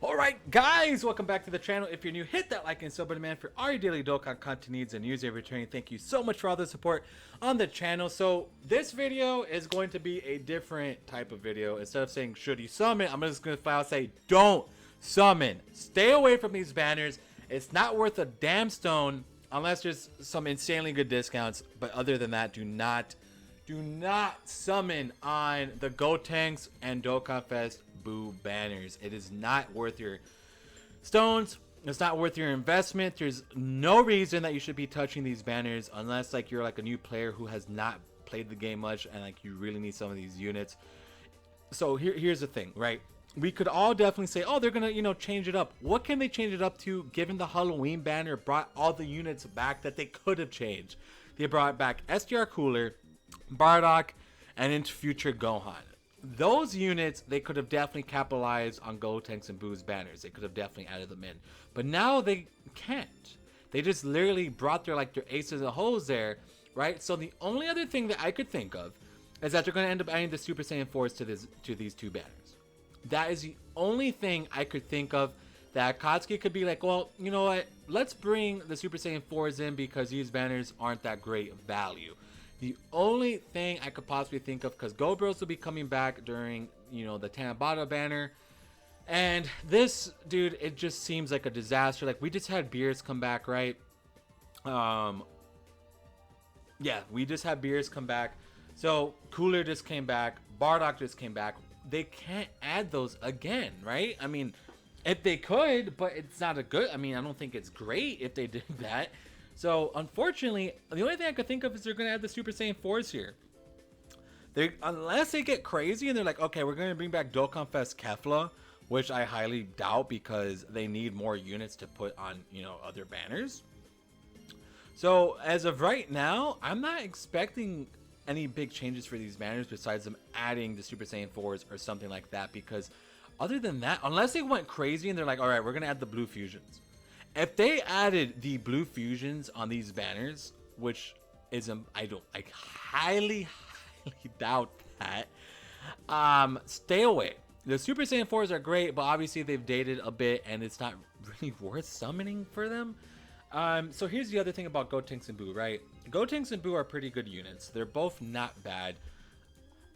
Alright guys, welcome back to the channel. If you're new, hit that like and sub button, man, for all your daily Dokkan content needs and user returning. Thank you so much for all the support on the channel. So this video is going to be a different type of video. Instead of saying should you summon, I'm just going to file say don't summon. Stay away from these banners. It's not worth a damn stone unless there's some insanely good discounts. But other than that, do not summon on the Gotenks and Dokkan Fest Boo banners. It is not worth your stones. It's not worth your investment. There's no reason that you should be touching these banners unless like you're like a new player who has not played the game much and like you really need some of these units. So here's the thing, right? We could all definitely say, oh, they're gonna, change it up. What can they change it up to, given the Halloween banner brought all the units back that they could have changed? They brought back SDR Cooler, Bardock, and into future Gohan. Those units, they could have definitely capitalized on Gotenks and Boo's banners. They could have definitely added them in. But now they can't. They just literally brought their aces and hoes there, right? So the only other thing that I could think of is that they're going to end up adding the Super Saiyan 4s to these two banners. That is the only thing I could think of that Akatsuki could be like, well, you know what? Let's bring the Super Saiyan 4s in because these banners aren't that great value. The only thing I could possibly think of, because Go Bros will be coming back during, the Tanabata banner. And this, dude, it just seems like a disaster. Like, we just had Beers come back, right? Yeah, we just had Beers come back. So, Cooler just came back. Bardock just came back. They can't add those again, right? I mean, if they could, but it's not a good... I mean, I don't think it's great if they did that. So, unfortunately, the only thing I could think of is they're going to add the Super Saiyan 4s here. Unless they get crazy and they're like, okay, we're going to bring back Dokkan Fest Kefla, which I highly doubt because they need more units to put on, other banners. So, as of right now, I'm not expecting any big changes for these banners besides them adding the Super Saiyan 4s or something like that. Because other than that, unless they went crazy and they're like, all right, we're going to add the Blue Fusions. If they added the Blue Fusions on these banners, which is I highly doubt that. Stay away. The Super Saiyan 4s are great, but obviously they've dated a bit, and it's not really worth summoning for them. So here's the other thing about Gotenks and Boo, right? Gotenks and Boo are pretty good units. They're both not bad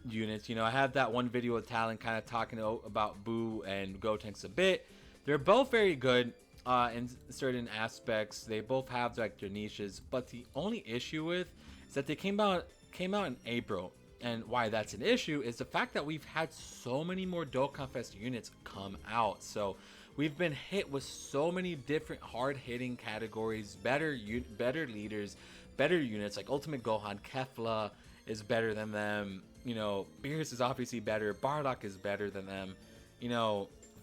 units. I have that one video with Talon kind of talking about Boo and Gotenks a bit. They're both very good. In certain aspects, they both have their niches, but the only issue with is that they came out in April, and why that's an issue is the fact that we've had so many more Dokkan Fest units come out. So we've been hit with so many different hard-hitting categories, better leaders, better units like Ultimate Gohan. Kefla is better than them. Beerus is obviously better. Bardock is better than them.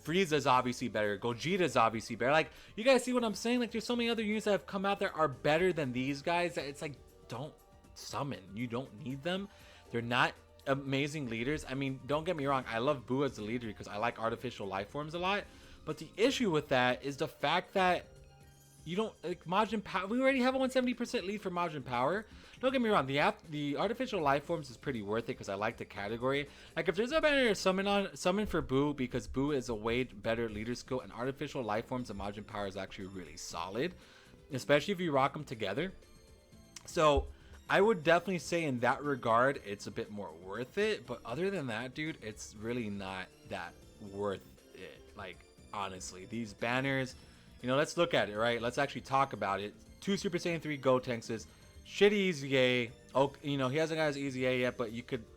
Frieza's obviously better. Gogeta's obviously better. Like, you guys see what I'm saying? Like, there's so many other units that have come out that are better than these guys that it's like, don't summon. You don't need them. They're not amazing leaders. I mean, don't get me wrong. I love Boo as a leader because I like artificial life forms a lot. But the issue with that is the fact that you don't, like, Majin Power. We already have a 170% lead for Majin Power. Don't get me wrong, the artificial life forms is pretty worth it because I like the category. Like, if there's a banner to summon for Boo because Boo is a way better leader skill, and artificial life forms and Majin Power is actually really solid, especially if you rock them together. So I would definitely say in that regard it's a bit more worth it, but other than that, dude, it's really not that worth it. Like, honestly, these banners, let's look at it, right? Let's actually talk about it. 2 Super Saiyan 3 Gotenkses. Shitty Easy A. Oh, he hasn't got his Easy A yet, but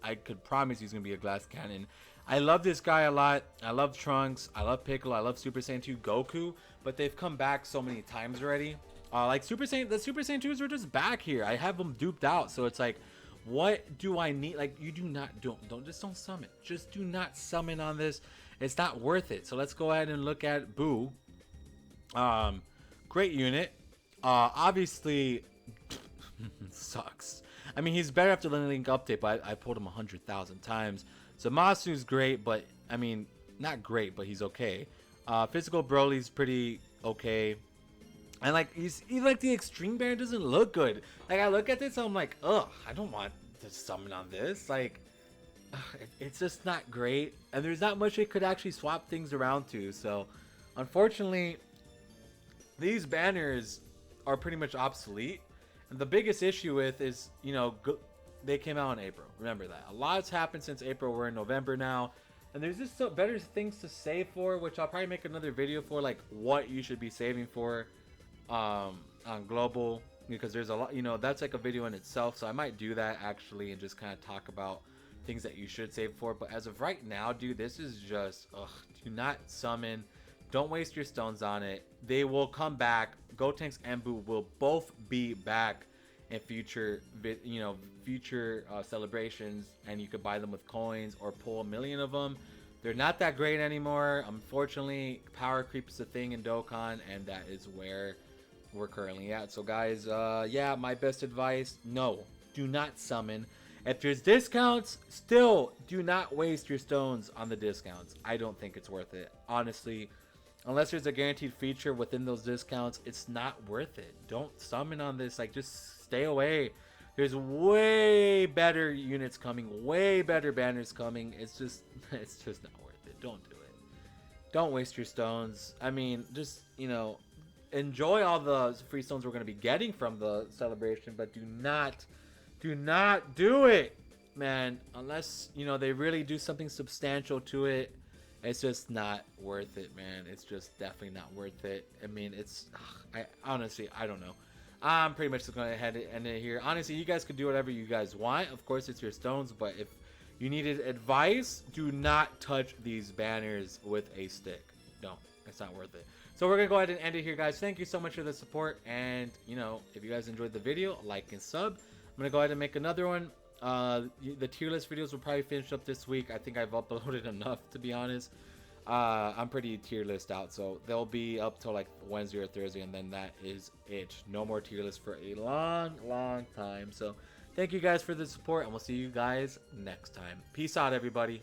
I could promise he's gonna be a glass cannon. I love this guy a lot. I love Trunks. I love Piccolo. I love Super Saiyan 2 Goku. But they've come back so many times already. Like the Super Saiyan 2s were just back here. I have them duped out. So it's like, what do I need? Like, you don't summon. Just do not summon on this. It's not worth it. So let's go ahead and look at Boo. Great unit. Obviously. Sucks. I mean, he's better after the link update, but I pulled him 100,000 times. Zamasu's great, but I mean, not great, but he's okay. Physical Broly's pretty okay. And like, even like the extreme banner doesn't look good. Like, I look at this, I'm like, ugh, I don't want to summon on this. Like, it's just not great, and there's not much it could actually swap things around to. So Unfortunately, these banners are pretty much obsolete. And the biggest issue with is, they came out in April. Remember that. A lot's happened since April. We're in November now. And there's just so better things to save for, which I'll probably make another video for, like what you should be saving for on global. Because there's a lot, that's like a video in itself. So I might do that actually and just kind of talk about things that you should save for. But as of right now, dude, this is just, do not summon. Don't waste your stones on it. They will come back. Gotenks and Boo will both be back in future, future celebrations, and you could buy them with coins or pull 1,000,000 of them. They're not that great anymore. Unfortunately, power creep is a thing in Dokkan, and that is where we're currently at. So guys, yeah, my best advice, no, do not summon. If there's discounts, still do not waste your stones on the discounts. I don't think it's worth it, honestly. Unless there's a guaranteed feature within those discounts, it's not worth it. Don't summon on this. Like, just stay away. There's way better units coming, way better banners coming. It's just not worth it. Don't do it. Don't waste your stones. I mean, just, enjoy all the free stones we're going to be getting from the celebration, but do not do it, man. Unless, they really do something substantial to it. It's just not worth it, man. It's just definitely not worth it. I mean, I honestly, I don't know. I'm pretty much just going to head it end it here. Honestly, you guys could do whatever you guys want. Of course, it's your stones, but if you needed advice, do not touch these banners with a stick. Don't. It's not worth it. So we're going to go ahead and end it here, guys. Thank you so much for the support. And, if you guys enjoyed the video, like and sub. I'm going to go ahead and make another one. The tier list videos will probably finish up this week. I think I've uploaded enough, to be honest. I'm pretty tier list out, so they'll be up till like Wednesday or Thursday, and then that is it. No more tier list for a long time. So thank you guys for the support, and we'll see you guys next time. Peace out, everybody.